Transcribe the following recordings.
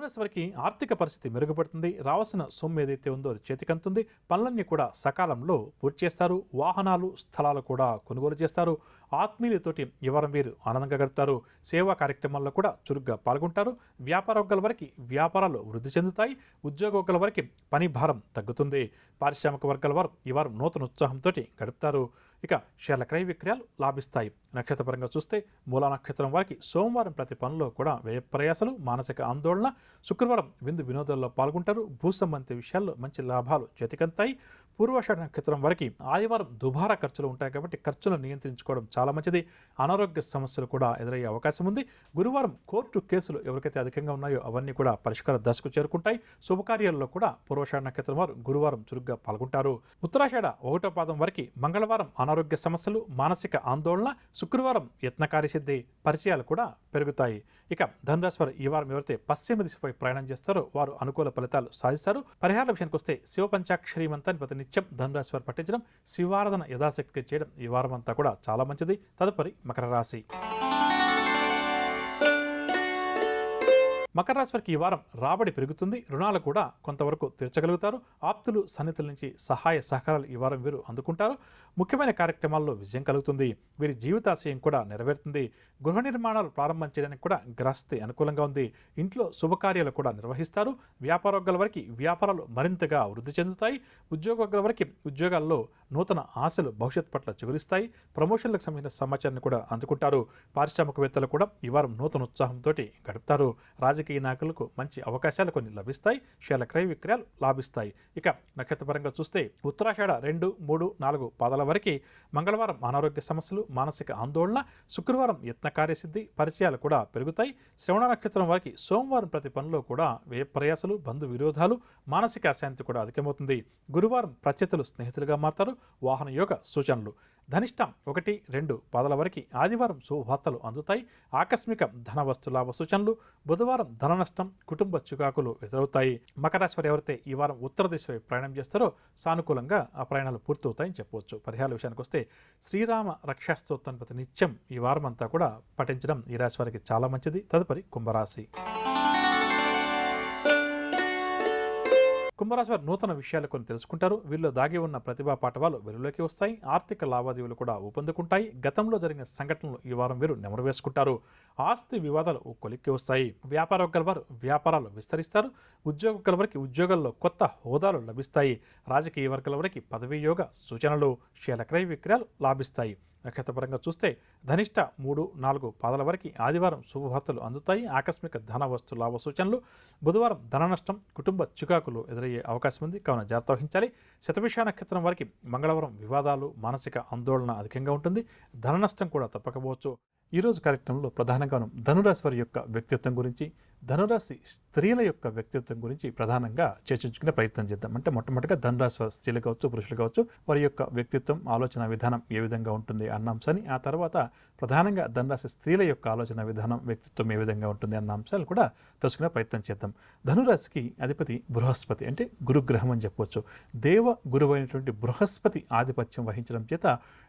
ధనురాశి వారికి ఆర్థిక పరిస్థితి మెరుగుపడుతుంది. రావాల్సిన సొమ్ము ఏదైతే ఉందో అది చేతికంతుంది. పనులన్నీ కూడా సకాలంలో పూర్తి చేస్తారు. వాహనాలు, స్థలాలు కూడా కొనుగోలు చేస్తారు. ఆత్మీయులతోటి ఈ వారం వీరు ఆనందంగా గడుపుతారు. సేవా కార్యక్రమాల్లో కూడా చురుగ్గా పాల్గొంటారు. వ్యాపార వర్గాల వారికి వ్యాపారాలు వృద్ధి చెందుతాయి. ఉద్యోగ వర్గాల వారికి పని భారం తగ్గుతుంది. పారిశ్రామిక వర్గాల వారు ఈ వారం నూతన ఉత్సాహంతో గడుపుతారు. ఇక షేర్ల క్రయ విక్రయాలు లాభిస్తాయి. నక్షత్రపరంగా చూస్తే మూలా నక్షత్రం వారికి సోమవారం ప్రతి పనుల్లో కూడా వ్యయ ప్రయాసాలు, మానసిక ఆందోళన. శుక్రవారం విందు వినోదాల్లో పాల్గొంటారు. భూ సంబంధిత విషయాల్లో మంచి లాభాలు చేతికంతాయి. పూర్వాషాఢ నక్షత్రం వారికి ఆదివారం దుబారా ఖర్చులు ఉంటాయి కాబట్టి ఖర్చులను నియంత్రించుకోవడం చాలా మంచిది. అనారోగ్య సమస్యలు కూడా ఎదురయ్యే అవకాశం ఉంది. గురువారం కోర్టు కేసులు ఎవరికైతే అధికంగా ఉన్నాయో అవన్నీ కూడా పరిష్కార దశకు చేరుకుంటాయి. శుభకార్యాల్లో కూడా పూర్వాషాఢ నక్షత్రం వారు గురువారం చురుగ్గా పాల్గొంటారు. ఉత్తరాషాఢ 1వ పాదం వారికి మంగళవారం అనారోగ్య సమస్యలు, మానసిక ఆందోళన. శుక్రవారం యత్నకార్యసిద్ధి, పరిచయాలు కూడా పెరుగుతాయి. ఇక ధనురాశి వారు ఈ వారం ఎవరైతే పశ్చిమ దిశపై ప్రయాణం చేస్తారో వారు అనుకూల ఫలితాలు సాధిస్తారు. పరిహార విషయానికి వస్తే శివ పంచాక్షరి మంత్రాన్ని ప్రతి నిత్యం ధనురాశి వారు పఠించడం, శివారాధన యథాశక్తిగా చేయడం ఈ వారం అంతా కూడా చాలా మంచిది. తదుపరి మకర రాశి. మకర రాశి వారికి ఈ వారం రాబడి పెరుగుతుంది. రుణాలు కూడా కొంతవరకు తీర్చగలుగుతారు. ఆప్తులు, సన్నిహితుల నుంచి సహాయ సహకారాలు ఈ వారం వీరు అందుకుంటారు. ముఖ్యమైన కార్యక్రమాల్లో విజయం కలుగుతుంది. వీరి జీవితాశయం కూడా నెరవేరుతుంది. గృహ నిర్మాణాలు ప్రారంభం చేయడానికి కూడా గ్రహస్థితి అనుకూలంగా ఉంది. ఇంట్లో శుభకార్యాలు కూడా నిర్వహిస్తారు. వ్యాపార వర్గాల వారికి వ్యాపారాలు మరింతగా వృద్ధి చెందుతాయి. ఉద్యోగ వర్గాల వారికి ఉద్యోగాల్లో నూతన ఆశలు భవిష్యత్ పట్ల చిగురిస్తాయి. ప్రమోషన్లకు సంబంధించిన సమాచారాన్ని కూడా అందుకుంటారు. పారిశ్రామికవేత్తలు కూడా ఈ వారం నూతన ఉత్సాహంతో గడుపుతారు. రాజకీయ నాయకులకు మంచి అవకాశాలు కొన్ని లభిస్తాయి. షేర్ల క్రయ విక్రయాలు లాభిస్తాయి. ఇక నక్షత్రపరంగా చూస్తే ఉత్తరాషాఢ 2, 3, 4 పాదాల వరకు మంగళవారం అనారోగ్య సమస్యలు, మానసిక ఆందోళన. శుక్రవారం యత్న కార్యసిద్ధి, పరిచయాలు కూడా పెరుగుతాయి. శ్రవణ నక్షత్రం వారికి సోమవారం ప్రతి పనిలో కూడా వ్యయ ప్రయాసాలు, బంధు విరోధాలు, మానసిక అశాంతి కూడా అధికమవుతుంది. గురువారం ప్రత్యర్థులు స్నేహితులుగా మారతారు. వాహన యోగ సూచనలు. ధనిష్టం 1, 2 పాదాల వరకు ఆదివారం శుభవార్తలు అందుతాయి. ఆకస్మిక ధన వస్తు లాభ సూచనలు. బుధవారం ధన నష్టం, కుటుంబ చికాకులు ఎదురవుతాయి. మకర రాశి వారు ఎవరైతే ఈ వారం ఉత్తర దిశ ప్రయాణం చేస్తారో సానుకూలంగా ఆ ప్రయాణాలు పూర్తవుతాయని చెప్పవచ్చు. పరిహార విషయానికి వస్తే శ్రీరామ రక్షాస్తోత్రం ప్రతి నిత్యం ఈ వారం అంతా కూడా పఠించడం ఈ రాశి వారికి చాలా మంచిది. తదుపరి కుంభరాశి. కుంభరాశి వారు నూతన విషయాలు కొన్ని తెలుసుకుంటారు. వీళ్ళు దాగి ఉన్న ప్రతిభా పాఠవాలు వెలుగులోకి వస్తాయి. ఆర్థిక లావాదేవీలు కూడా ఊపందుకుంటాయి. గతంలో జరిగిన సంఘటనలు ఈ వారం వీరు నెమరు వేసుకుంటారు. ఆస్తి వివాదాలు కొలిక్కి వస్తాయి. వ్యాపార వర్గాల వారు వ్యాపారాలు విస్తరిస్తారు. ఉద్యోగ వర్గాల వారికి ఉద్యోగాల్లో కొత్త హోదాలు లభిస్తాయి. రాజకీయ వర్గాల వారికి పదవీ యోగ సూచనలు. షేర్ల క్రయ విక్రయాలు లాభిస్తాయి. నక్షత్రపరంగా చూస్తే ధనిష్ట 3, 4 పాదాల వరకు ఆదివారం శుభవార్తలు అందుతాయి. ఆకస్మిక ధన వస్తు లాభ సూచనలు. బుధవారం ధన నష్టం, కుటుంబ చికాకులు ఎదురయ్యే అవకాశం ఉంది, కావున జాగ్రత్త వహించాలి. శతభిష నక్షత్రం వారికి మంగళవారం వివాదాలు, మానసిక ఆందోళన అధికంగా ఉంటుంది. ధన నష్టం కూడా తప్పకపోవచ్చు. ఈరోజు కార్యక్రమంలో ప్రధానంగా ధనురాశి వారి యొక్క వ్యక్తిత్వం గురించి, ధనురాశి స్త్రీల యొక్క వ్యక్తిత్వం గురించి ప్రధానంగా చర్చించుకునే ప్రయత్నం చేద్దాం. అంటే మొట్టమొదటిగా ధనురాశి వారి స్త్రీలు కావచ్చు, పురుషులు కావచ్చు, వారి యొక్క వ్యక్తిత్వం, ఆలోచన విధానం ఏ విధంగా ఉంటుంది అన్న అంశాన్ని, ఆ తర్వాత ప్రధానంగా ధనురాశి స్త్రీల యొక్క ఆలోచన విధానం, వ్యక్తిత్వం ఏ విధంగా ఉంటుంది అన్న అంశాలు కూడా తెలుసుకునే ప్రయత్నం చేద్దాం. ధనురాశికి అధిపతి బృహస్పతి, అంటే గురుగ్రహం అని చెప్పవచ్చు. దేవ గురువు అయినటువంటి బృహస్పతి ఆధిపత్యం వహించడం చేత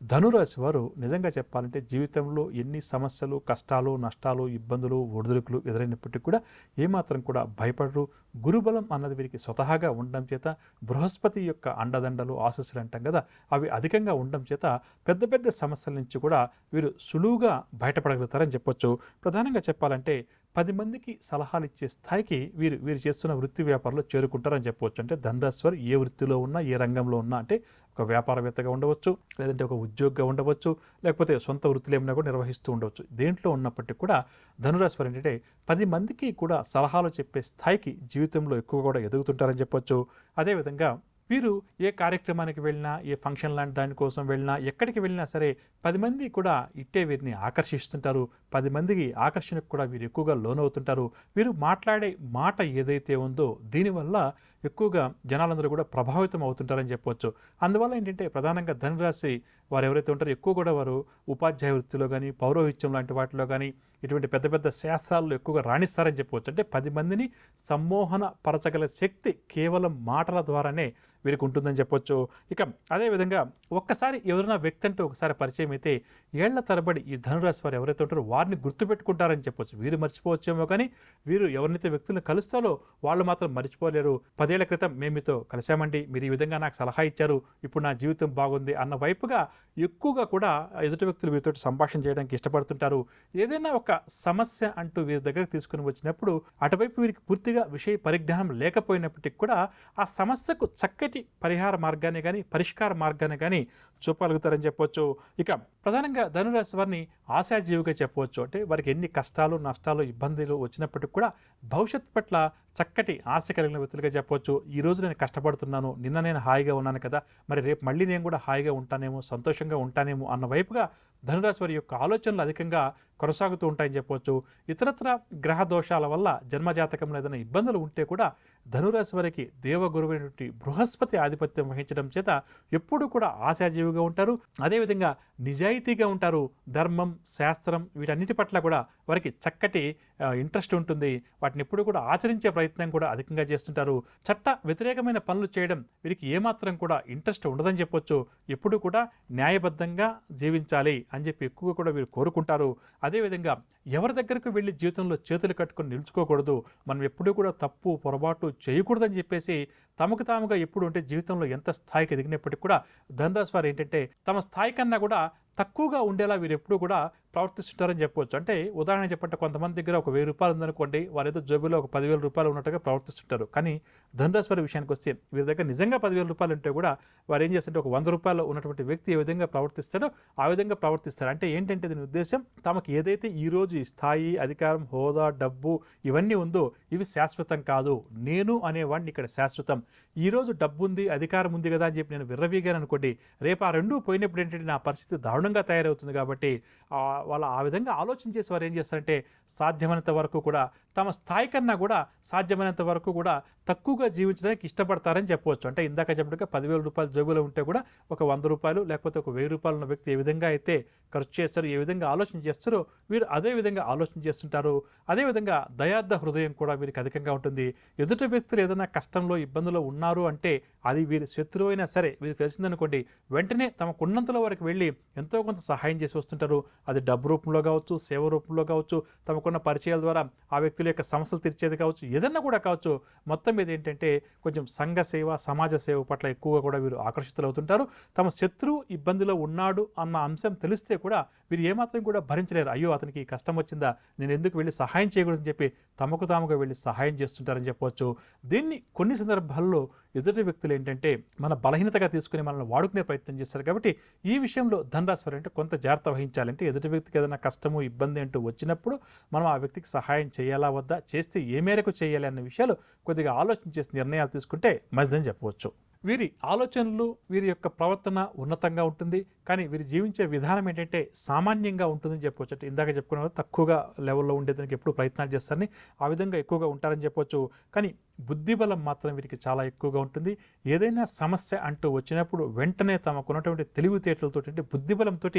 ధనురాశి వారు నిజంగా చెప్పాలంటే జీవితంలో ఎన్ని సమస్యలు, కష్టాలు, నష్టాలు, ఇబ్బందులు, ఒడిదుడుకులు ఎదురైనప్పటికీ కూడా ఏమాత్రం కూడా భయపడరు. గురుబలం అన్నది వీరికి స్వతహాగా ఉండడం చేత, బృహస్పతి యొక్క అండదండలు, ఆశస్సులు అంటాం కదా, అవి అధికంగా ఉండడం చేత పెద్ద పెద్ద సమస్యల నుంచి కూడా వీరు సులువుగా బయటపడగలుగుతారని చెప్పొచ్చు. ప్రధానంగా చెప్పాలంటే 10 మందికి సలహాలు ఇచ్చే స్థాయికి వీరు చేస్తున్న వృత్తి వ్యాపారంలో చేరుకుంటారని చెప్పవచ్చు. అంటే ధనురాశి వారు ఏ వృత్తిలో ఉన్నా, ఏ రంగంలో ఉన్నా, అంటే ఒక వ్యాపారవేత్తగా ఉండవచ్చు, లేదంటే ఒక ఉద్యోగిగా ఉండవచ్చు, లేకపోతే సొంత వృత్తులు ఏమైనా కూడా నిర్వహిస్తూ ఉండవచ్చు. దేంట్లో ఉన్నప్పటికీ కూడా ధనురాశి వారు ఏంటంటే 10 మందికి కూడా సలహాలు చెప్పే స్థాయికి జీవితంలో ఎక్కువ కూడా ఎదుగుతుంటారని చెప్పొచ్చు. అదేవిధంగా వీరు ఏ కార్యక్రమానికి వెళ్ళినా, ఏ ఫంక్షన్ లాంటి దానికోసం వెళ్ళినా, ఎక్కడికి వెళ్ళినా సరే 10 మంది కూడా ఇట్టే వీరిని ఆకర్షిస్తుంటారు. 10 మందికి ఆకర్షణకు కూడా వీరు ఎక్కువగా లోనవుతుంటారు. వీరు మాట్లాడే మాట ఏదైతే ఉందో దీనివల్ల ఎక్కువగా జనాలందరూ కూడా ప్రభావితం అవుతుంటారని చెప్పవచ్చు. అందువల్ల ఏంటంటే ప్రధానంగా ధనురాశి వారు ఎవరైతే ఉంటారో ఎక్కువ కూడా వారు ఉపాధ్యాయ వృత్తిలో కానీ, పౌరోహిత్యం లాంటి వాటిలో కానీ, ఇటువంటి పెద్ద పెద్ద శాస్త్రాల్లో ఎక్కువగా రాణిస్తారని చెప్పవచ్చు. అంటే 10 మందిని సమ్మోహన పరచగల శక్తి కేవలం మాటల ద్వారానే వీరికి ఉంటుందని చెప్పొచ్చు. ఇక అదేవిధంగా ఒక్కసారి ఎవరైనా వ్యక్తి అంటే ఒకసారి పరిచయం అయితే ఏళ్ల తరబడి ఈ ధనురాశి వారు ఎవరైతే ఉంటారో వారిని గుర్తుపెట్టుకుంటారని చెప్పొచ్చు. వీరు మర్చిపోవచ్చేమో కానీ వీరు ఎవరినైతే వ్యక్తులను కలుస్తారో వాళ్ళు మాత్రం మర్చిపోలేరు. 10 ఏళ్ల క్రితం మేము మీతో కలిసామండి, మీరు ఈ విధంగా నాకు సలహా ఇచ్చారు, ఇప్పుడు నా జీవితం బాగుంది అన్న వైపుగా ఎక్కువగా కూడా ఎదుటి వ్యక్తులు వీరితో సంభాషణ చేయడానికి ఇష్టపడుతుంటారు. ఏదైనా ఒక సమస్య అంటూ వీరి దగ్గరకు తీసుకుని వచ్చినప్పుడు అటువైపు వీరికి పూర్తిగా విషయ పరిజ్ఞానం లేకపోయినప్పటికీ కూడా ఆ సమస్యకు చక్కటి పరిహార మార్గాన్ని కానీ పరిష్కార మార్గాన్ని కానీ చూపగలుగుతారని చెప్పవచ్చు. ఇక ప్రధానంగా ధనురాశి వారిని ఆశాజీవిగా చెప్పవచ్చు. అంటే వారికి ఎన్ని కష్టాలు నష్టాలు ఇబ్బందులు వచ్చినప్పటికీ కూడా భవిష్యత్ పట్ల చక్కటి ఆశ కలిగిన వ్యక్తులుగా చెప్పవచ్చు. ఈరోజు నేను కష్టపడుతున్నాను, నిన్న నేను హాయిగా ఉన్నాను కదా, మరి రేపు మళ్ళీ నేను కూడా హాయిగా ఉంటానేమో సంతోషంగా ఉంటానేమో అన్న వైపుగా ధనురాశి వారి యొక్క ఆలోచనలు అధికంగా కొనసాగుతూ ఉంటాయని చెప్పవచ్చు. ఇతరత్ర గ్రహ దోషాల వల్ల జన్మజాతకంలో ఏదైనా ఇబ్బందులు ఉంటే కూడా ధనురాశి వారికి దేవగురువైనటువంటి బృహస్పతి ఆధిపత్యం వహించడం చేత ఎప్పుడూ కూడా ఆశాజీవిగా ఉంటారు. అదేవిధంగా నిజాయితీగా ఉంటారు. ధర్మం శాస్త్రం వీటన్నిటి పట్ల కూడా వారికి చక్కటి ఇంట్రెస్ట్ ఉంటుంది. వాటిని ఎప్పుడు కూడా ఆచరించే ప్రయత్నం కూడా అధికంగా చేస్తుంటారు. చట్ట వ్యతిరేకమైన పనులు చేయడం వీరికి ఏమాత్రం కూడా ఇంట్రెస్ట్ ఉండదని చెప్పొచ్చు. ఎప్పుడు కూడా న్యాయబద్ధంగా జీవించాలి అని చెప్పి ఎక్కువగా కూడా వీరు కోరుకుంటారు. అదేవిధంగా ఎవరి దగ్గరకు వెళ్ళి జీవితంలో చేతులు కట్టుకొని నిలుచుకోకూడదు, మనం ఎప్పుడూ కూడా తప్పు పొరపాటు చేయకూడదని చెప్పేసి తమకు తాముగా ఎప్పుడు అంటే జీవితంలో ఎంత స్థాయికి ఎదిగినప్పటికీ కూడా ధనురాశి వారు ఏంటంటే తమ స్థాయి కన్నా కూడా తక్కువగా ఉండేలా వీరు ఎప్పుడూ కూడా ప్రవర్తిస్తుంటారని చెప్పవచ్చు. అంటే ఉదాహరణ చెప్పంటే కొంతమంది దగ్గర ఒక 1000 రూపాయలు ఉందనుకోండి, వారు ఏదో జేబులో ఒక 10,000 రూపాయలు ఉన్నట్టుగా ప్రవర్తిస్తుంటారు. కానీ ధనురాశి వారి విషయానికి వస్తే వీరి దగ్గర నిజంగా 10,000 రూపాయలు ఉంటే కూడా వారు ఏం చేస్తారంటే ఒక 100 రూపాయలు ఉన్నటువంటి వ్యక్తి ఏ విధంగా ప్రవర్తిస్తాడో ఆ విధంగా ప్రవర్తిస్తారు. అంటే ఏంటంటే దీని ఉద్దేశం తమకు ఏదైతే ఈరోజు ఈ స్థాయి అధికారం హోదా డబ్బు ఇవన్నీ ఉందో ఇవి శాశ్వతం కాదు, నేను అనేవాడిని ఇక్కడ శాశ్వతం. ఈరోజు డబ్బు ఉంది అధికారం ఉంది కదా అని చెప్పి నేను విర్రవీగాను అనుకోండి, రేపు ఆ రెండూ పోయినప్పుడు ఏంటంటే నా పరిస్థితి దారుణంగా తయారవుతుంది. కాబట్టి వాళ్ళు ఆ విధంగా ఆలోచన చేసి వారు ఏం చేస్తారంటే సాధ్యమైనంత వరకు కూడా తమ స్థాయి కన్నా కూడా సాధ్యమైనంత వరకు కూడా తక్కువగా జీవించడానికి ఇష్టపడతారని చెప్పవచ్చు. అంటే ఇందాక చెప్పినట్టుగా 10,000 రూపాయలు జేబులో ఉంటే కూడా ఒక 100 రూపాయలు లేకపోతే ఒక 1000 రూపాయలు ఉన్న వ్యక్తి ఏ విధంగా అయితే ఖర్చు చేస్తారో ఏ విధంగా ఆలోచన చేస్తారో వీరు అదే విధంగా ఆలోచన చేస్తుంటారు. అదేవిధంగా దయార్థ హృదయం కూడా వీరికి అధికంగా ఉంటుంది. ఎదుటి వ్యక్తులు ఏదైనా కష్టంలో ఇబ్బందులో ఉన్నారు అంటే అది వీరి శత్రువు అయినా సరే వీరికి తెలిసిందనుకోండి వెంటనే తమకున్నంతలో వరకు వెళ్ళి ఎంతో కొంత సహాయం చేసి వస్తుంటారు. అది డబ్బు రూపంలో కావచ్చు, సేవ రూపంలో కావచ్చు, తమకున్న పరిచయాల ద్వారా ఆ వ్యక్తుల యొక్క సమస్యలు తీర్చేది కావచ్చు, ఏదన్నా కూడా కావచ్చు. మొత్తం మీద ఏంటంటే కొంచెం సంఘ సేవ సమాజ సేవ పట్ల ఎక్కువగా కూడా వీరు ఆకర్షితులవుతుంటారు. తమ శత్రువు ఇబ్బందిలో ఉన్నాడు అన్న అంశం తెలిస్తే కూడా వీరు ఏమాత్రం కూడా భరించలేరు. అయ్యో అతనికి కష్టం వచ్చిందా, నేను ఎందుకు వెళ్ళి సహాయం చేయకూడదని చెప్పి తమకు తాముగా వెళ్ళి సహాయం చేస్తుంటారని చెప్పవచ్చు. దీన్ని కొన్ని సందర్భాల్లో ఎదుటి వ్యక్తులు ఏంటంటే మన బలహీనతగా తీసుకుని మనల్ని వాడుకునే ప్రయత్నం చేస్తారు. కాబట్టి ఈ విషయంలో ధనురాశి వారు అంటే కొంత జాగ్రత్త వహించాలంటే ఎదుటి వ్యక్తికి ఏదైనా కష్టము ఇబ్బంది అంటూ వచ్చినప్పుడు మనం ఆ వ్యక్తికి సహాయం చేయాలా వద్దా, చేస్తే ఏ మేరకు చేయాలి అన్న విషయాలు కొద్దిగా ఆలోచన చేసి నిర్ణయాలు తీసుకుంటే మంచిదని చెప్పవచ్చు. వీరి ఆలోచనలు వీరి యొక్క ప్రవర్తన ఉన్నతంగా ఉంటుంది. కానీ వీరు జీవించే విధానం ఏంటంటే సామాన్యంగా ఉంటుందని చెప్పవచ్చు. అంటే ఇందాక చెప్పుకున్న తక్కువగా లెవెల్లో ఉండేదానికి ఎప్పుడు ప్రయత్నాలు చేస్తారని ఆ విధంగా ఎక్కువగా ఉంటారని చెప్పవచ్చు. కానీ బుద్ధిబలం మాత్రం వీరికి చాలా ఎక్కువగా ఉంటుంది. ఏదైనా సమస్య అంటూ వచ్చినప్పుడు వెంటనే తమకున్నటువంటి తెలివితేటలతో అంటే బుద్ధిబలంతో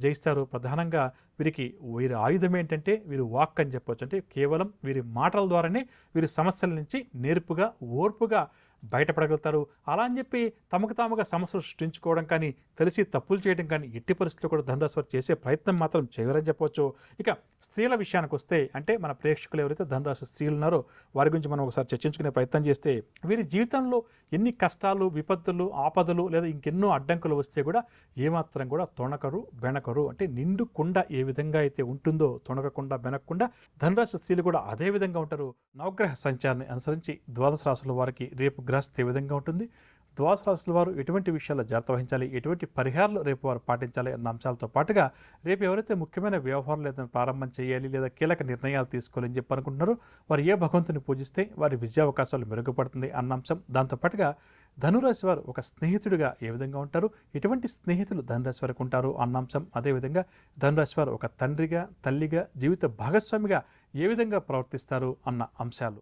జయిస్తారు. ప్రధానంగా వీరి ఆయుధం ఏంటంటే వీరి వాక్ అని చెప్పవచ్చు. అంటే కేవలం వీరి మాటల ద్వారానే వీరి సమస్యల నుంచి నేర్పుగా ఓర్పుగా బయటపడగలుగుతారు. అలా అని చెప్పి తమకు తాముగా సమస్యలు సృష్టించుకోవడం కానీ తెలిసి తప్పులు చేయడం కానీ ఎట్టి పరిస్థితుల్లో కూడా ధనురాశి వారు చేసే ప్రయత్నం మాత్రం చేయరని చెప్పవచ్చు. ఇక స్త్రీల విషయానికి వస్తే అంటే మన ప్రేక్షకులు ఎవరైతే ధనురాశి స్త్రీలు ఉన్నారో వారి గురించి మనం ఒకసారి చర్చించుకునే ప్రయత్నం చేస్తే వీరి జీవితంలో ఎన్ని కష్టాలు విపత్తులు ఆపదలు లేదా ఇంకెన్నో అడ్డంకులు వస్తే కూడా ఏమాత్రం కూడా తొణకరు బెనకరు. అంటే నిండు కుండ ఏ విధంగా అయితే ఉంటుందో తొణకకుండా బెనకకుండా ధనురాశి స్త్రీలు కూడా అదే విధంగా ఉంటారు. నవగ్రహ సంచారాన్ని అనుసరించి ద్వాదశ రాశుల వారికి రేపు గ్రహస్థితి ఏ విధంగా ఉంటుంది, ద్వాదశ రాశుల వారు ఎటువంటి విషయాల్లో జాగ్రత్త వహించాలి, ఎటువంటి పరిహారాలు రేపు వారు పాటించాలి అన్న అంశాలతో పాటుగా రేపు ఎవరైతే ముఖ్యమైన వ్యవహారాలు ఏదైనా ప్రారంభం చేయాలి లేదా కీలక నిర్ణయాలు తీసుకోవాలని చెప్పి అనుకుంటున్నారో వారు ఏ భగవంతుని పూజిస్తే వారి విద్యావకాశాలు మెరుగుపడుతుంది అన్న అంశం, దాంతోపాటుగా ధనురాశి వారు ఒక స్నేహితుడిగా ఏ విధంగా ఉంటారు, ఎటువంటి స్నేహితులు ధనురాశి వారికి ఉంటారు అన్న అంశం, అదేవిధంగా ధనురాశి వారు ఒక తండ్రిగా తల్లిగా జీవిత భాగస్వామిగా ఏ విధంగా ప్రవర్తిస్తారు అన్న అంశాలు.